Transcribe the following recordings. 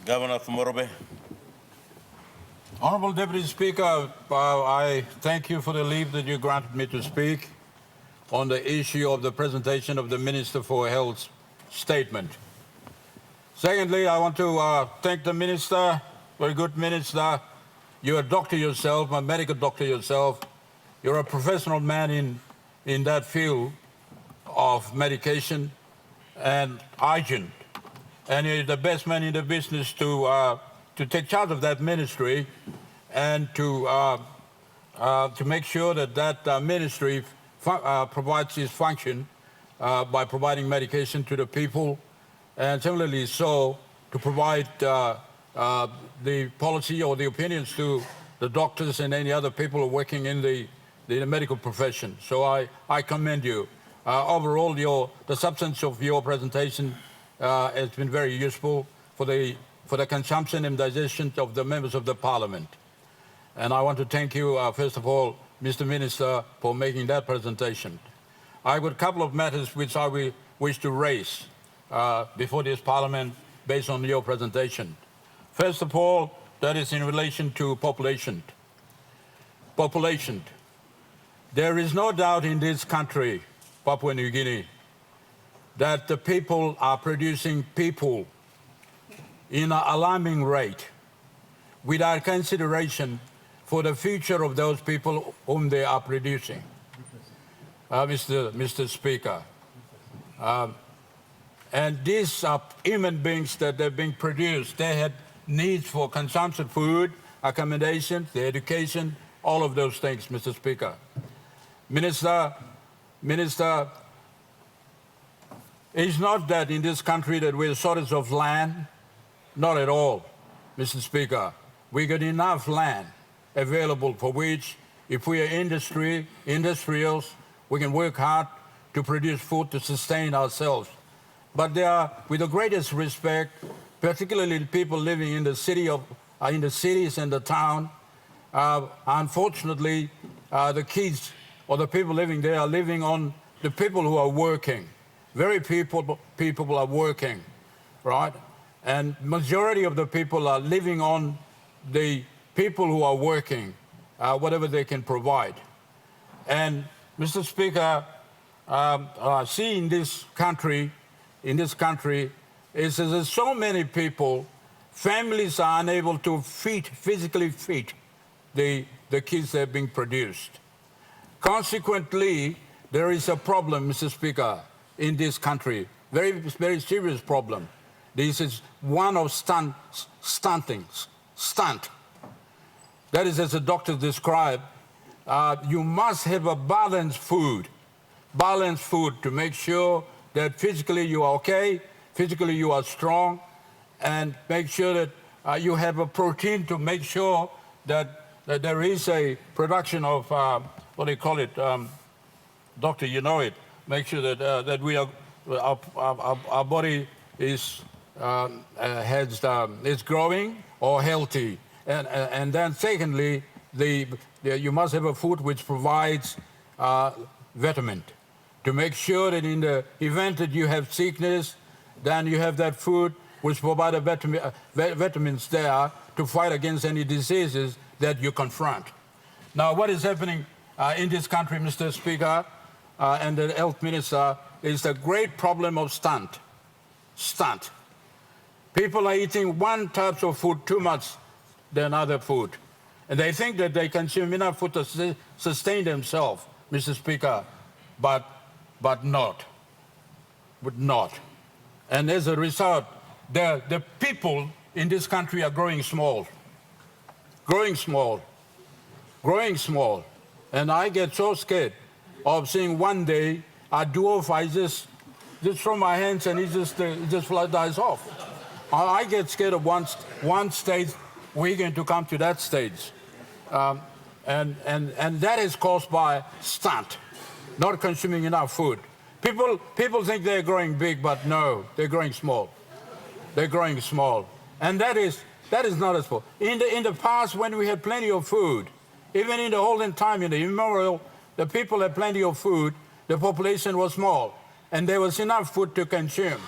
Governor of Morobe. Honorable Deputy Speaker, I thank you for the leave that you granted me to speak on the issue of the presentation of the Minister for Health's statement. Secondly, I want to thank the Minister, very good Minister. You're a doctor yourself, a medical doctor yourself. You're a professional man in that field of medication and hygiene. And you're the best man in the business to take charge of that ministry and to make sure that that ministry provides its function by providing medication to the people, and similarly so to provide the policy or the opinions to the doctors and any other people who are working in the medical profession. So I commend you. Overall, the substance of your presentation has been very useful for the consumption and digestion of the members of the Parliament. And I want to thank you, first of all, Mr. Minister, for making that presentation. I've got a couple of matters which I wish to raise before this Parliament based on your presentation. First of all, that is in relation to population. Population. There is no doubt in this country, Papua New Guinea, that the people are producing people in an alarming rate without consideration for the future of those people whom they are producing. Mr. Speaker, and these are human beings that they're being produced. They had needs for consumption, food, accommodation, the education, all of those things, Mr. Speaker. Minister, it's not that in this country that we're shortage of land. Not at all, Mr. Speaker. We got enough land available for which, if we are industrials, we can work hard to produce food to sustain ourselves. But there are, with the greatest respect, particularly the people living in the cities and the town, unfortunately, the kids or the people living there are living on the people who are working. Very people are working, right? And majority of the people are living on the people who are working, whatever they can provide. And Mr. Speaker, see in this country, is there's so many people, families are unable to physically feed the kids that are being produced. Consequently, there is a problem, Mr. Speaker, in this country, very serious problem. This is one of stunt. That is, as the doctor described, you must have a balanced food to make sure that physically you are okay, physically you are strong, and make sure that you have a protein to make sure that there is a production of, what do you call it, doctor, you know it, make sure that we are, our body is is growing or healthy, and then secondly, you must have a food which provides vitamin to make sure that in the event that you have sickness, then you have that food which provides vitamins there to fight against any diseases that you confront. Now, what is happening in this country, Mr. Speaker, and the Health Minister, is the great problem of stunt. People are eating one type of food too much than other food. And they think that they consume enough food to sustain themselves, Mr. Speaker, but not. And as a result, the people in this country are growing small. And I get so scared of seeing one day a dwarf, I just throw my hands and he just dies off. I get scared of one stage, we're going to come to that stage. And that is caused by stunt, not consuming enough food. People think they're growing big, but no, they're growing small. And that is not as full. In the past, when we had plenty of food, even in the olden time, in the immemorial, the people had plenty of food, the population was small, and there was enough food to consume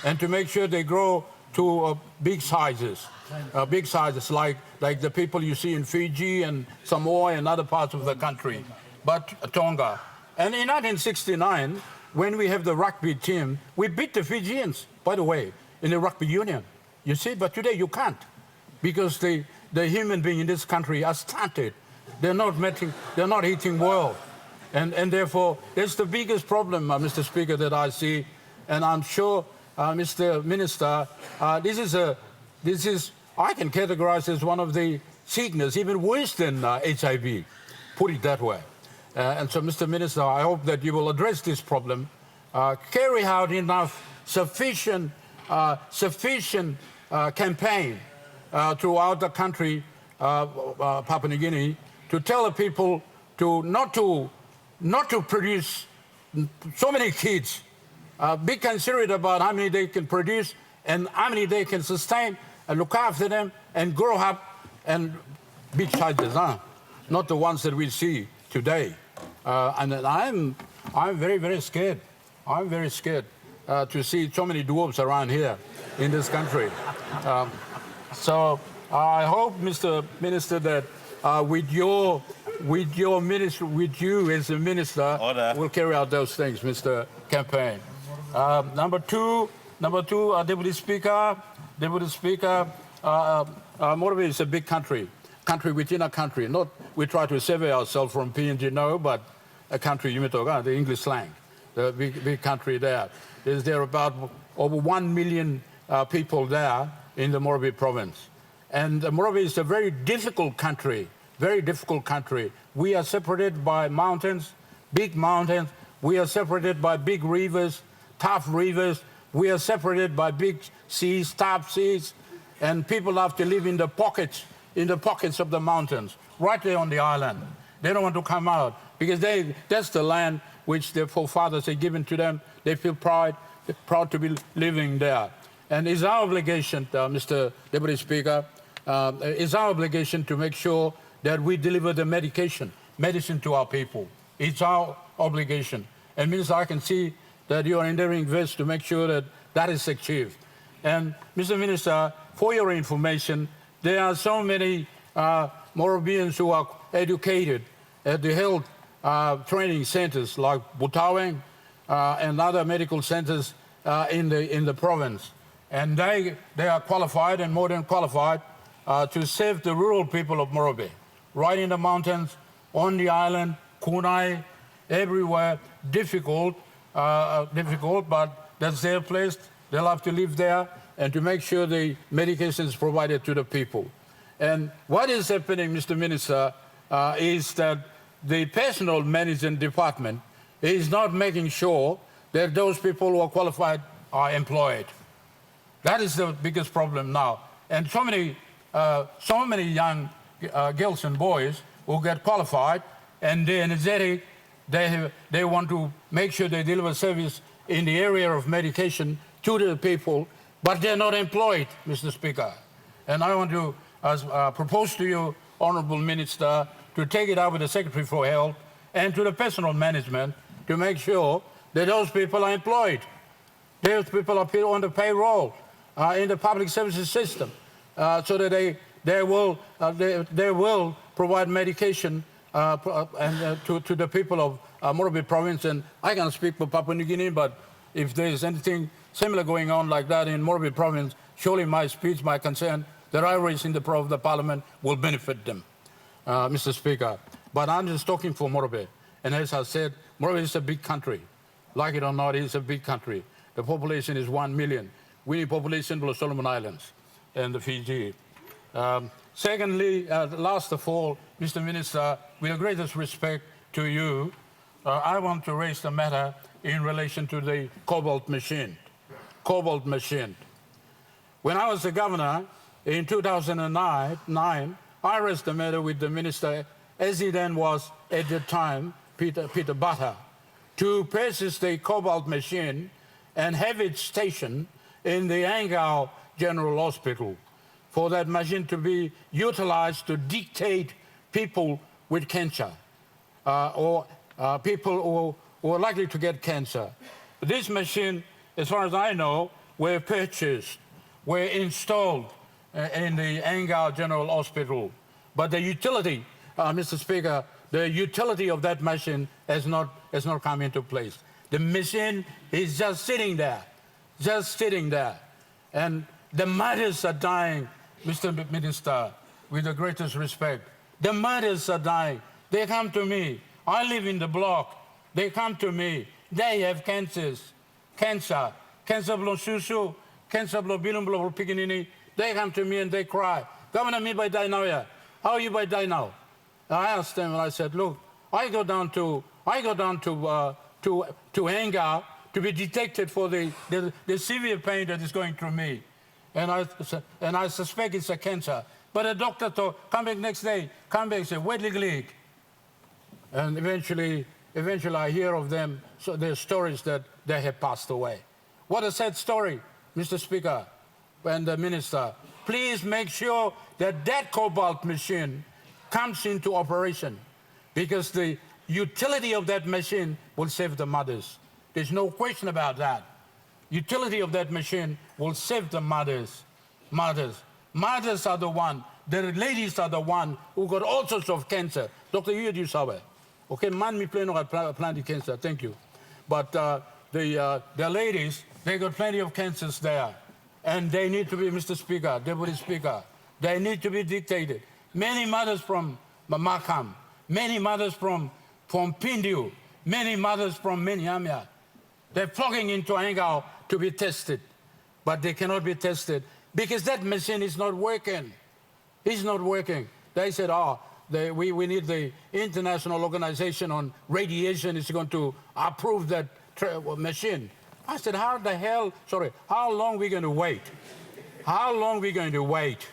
and to make sure they grow to big sizes, like the people you see in Fiji and Samoa and other parts of the country, but Tonga. And in 1969, when we have the rugby team, we beat the Fijians, by the way, in the rugby union. You see, but today you can't, because the human beings in this country are stunted. They're not eating well. And therefore, that's the biggest problem, Mr. Speaker, that I see. And I'm sure, Mr. Minister, this is, I can categorize as one of the sickness, even worse than HIV, put it that way. And so, Mr. Minister, I hope that you will address this problem, carry out enough sufficient campaign throughout the country, Papua New Guinea, to tell the people not to produce so many kids. Be considerate about how many they can produce and how many they can sustain and look after them and grow up and big sizes, not the ones that we see today. And I'm very, very scared. I'm very scared to see so many dwarfs around here in this country. So I hope, Mr. Minister, that with you as a minister, will carry out those things, Mr. Campaign. Number two, Deputy Speaker, Morobe is a big country within a country. Not we try to separate ourselves from PNG, no, but a country, the English slang, the big country there. There are about over 1 million people there in the Morobe province. And Morobe is a very difficult country. We are separated by mountains, big mountains. We are separated by big rivers, tough rivers. We are separated by big seas, tough seas. And people have to live in the pockets of the mountains, right there on the island. They don't want to come out because that's the land which their forefathers had given to them. They feel proud to be living there. And it's our obligation, Mr. Deputy Speaker, it's our obligation to make sure that we deliver the medicine to our people. It's our obligation. And Minister, I can see that you are endeavoring best to make sure that that is achieved. And Mr. Minister, for your information, there are so many Morobeans who are educated at the health training centers like Butaweng and other medical centers in the province. And they are qualified and more than qualified to save the rural people of Morobe, right in the mountains, on the island, Kunai, everywhere. Difficult, but that's their place. They'll have to live there and to make sure the medication is provided to the people. And what is happening, Mr. Minister, is that the personal management department is not making sure that those people who are qualified are employed. That is the biggest problem now. And so many young girls and boys who get qualified and they're energetic, they want to make sure they deliver service in the area of medication to the people, but they're not employed, Mr. Speaker. And I want to propose to you, Honourable Minister, to take it up with the Secretary for Health and to the personal management to make sure that those people are employed. Those people are on the payroll in the public services system, so that they will provide medication to the people of Morobe province. And I can speak for Papua New Guinea, but if there is anything similar going on like that in Morobe province, surely my speech, my concern that I raise in the Parliament will benefit them, Mr. Speaker. But I'm just talking for Morobe. And as I said, Morobe is a big country. Like it or not, it's a big country. The population is 1 million. We need population for the Solomon Islands and the Fiji. Secondly, last of all, Mr. Minister, with the greatest respect to you, I want to raise the matter in relation to the cobalt machine. Cobalt machine. When I was the governor in 2009, I raised the matter with the minister, as he then was at the time, Peter Butter, to purchase the cobalt machine and have it stationed in the Angao General Hospital for that machine to be utilized to dictate people with cancer or people who are likely to get cancer. This machine, as far as I know, were purchased were installed in the Angao General Hospital. But the utility, Mr. Speaker, the utility of that machine has not come into place. The machine is just sitting there. And the mothers are dying, Mr. Minister, with the greatest respect. The mothers are dying. They come to me. I live in the block. They come to me. They have cancer below susu, cancer below bilum below pikinini. They come to me and they cry. Governor, me by die now, yeah. How are you by die now? I asked them and I said, look, I go down to Angao to be detected for the severe pain that is going through me. And I suspect it's a cancer. But the doctor told, come back next day, come back and say, wait league. And eventually I hear of them, so their stories that they have passed away. What a sad story, Mr. Speaker and the Minister. Please make sure that that cobalt machine comes into operation, because the utility of that machine will save the mothers. There's no question about that. Utility of that machine will save the mothers. Mothers are the one, the ladies are the one who got all sorts of cancer. Dr. you saw it. Okay, man, me play no plenty cancer, thank you. But the ladies, they got plenty of cancers there. And they need to be, Mr. Speaker, Deputy Speaker, they need to be dictated. Many mothers from Makam, many mothers from Pindu, many mothers from Minyamia, they're flocking into Angao to be tested, but they cannot be tested because that machine is not working. It's not working. They said, we need the International Organization on Radiation is going to approve that machine. I said, how long are we going to wait? How long are we going to wait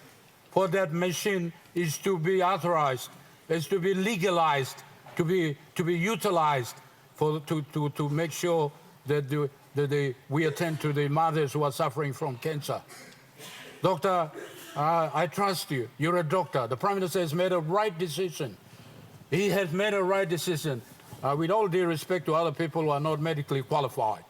for that machine is to be authorized, is to be legalized, to be utilized to make sure that we attend to the mothers who are suffering from cancer. Doctor, I trust you. You're a doctor. The Prime Minister has made a right decision. He has made a right decision. With all due respect to other people who are not medically qualified.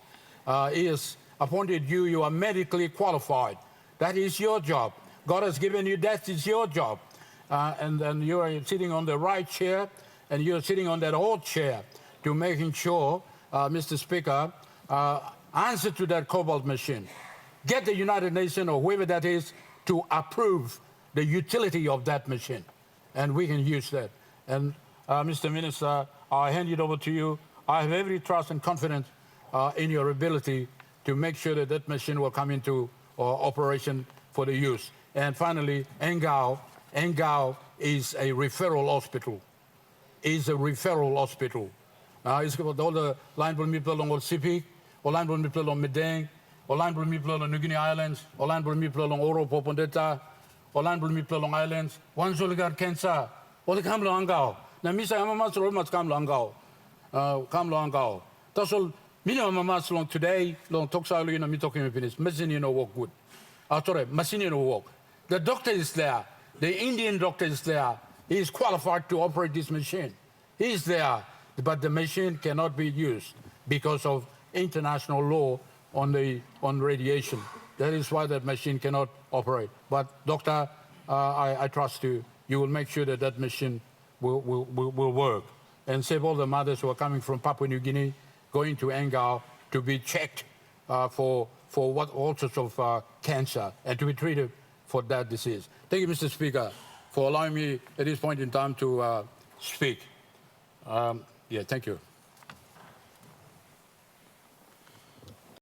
He has appointed you. You are medically qualified. That is your job. God has given you, that is your job. And you are sitting on the right chair, and you're sitting on that old chair to making sure, Mr. Speaker, answer to that cobalt machine. Get the United Nations or whoever that is to approve the utility of that machine, and we can use that. And Mr. Minister, I hand it over to you. I have every trust and confidence in your ability to make sure that that machine will come into operation for the use. And finally, Angao is a referral hospital. It's a referral hospital. It's got all the line people on Sipi, or line people on Medang, or line people on New Guinea Islands, or line people on Oro Popondeta, or line people on islands. One Zoligar cancer, or the Kamlo Angao. Now, Mr. Amamas Romas Kamlo Angao. That's all. Minimum amounts long today, long toxalo, you know, me talking with machine, you know, work good. Sorry, machine, you know, work. The doctor is there. The Indian doctor is there. He is qualified to operate this machine. He is there, but the machine cannot be used because of international law on radiation. That is why that machine cannot operate. But doctor, I trust you. You will make sure that that machine will work and save all the mothers who are coming from Papua New Guinea, going to Angao to be checked for all sorts of cancer and to be treated for that disease. Thank you, Mr. Speaker, for allowing me at this point in time to speak. Yeah, thank you.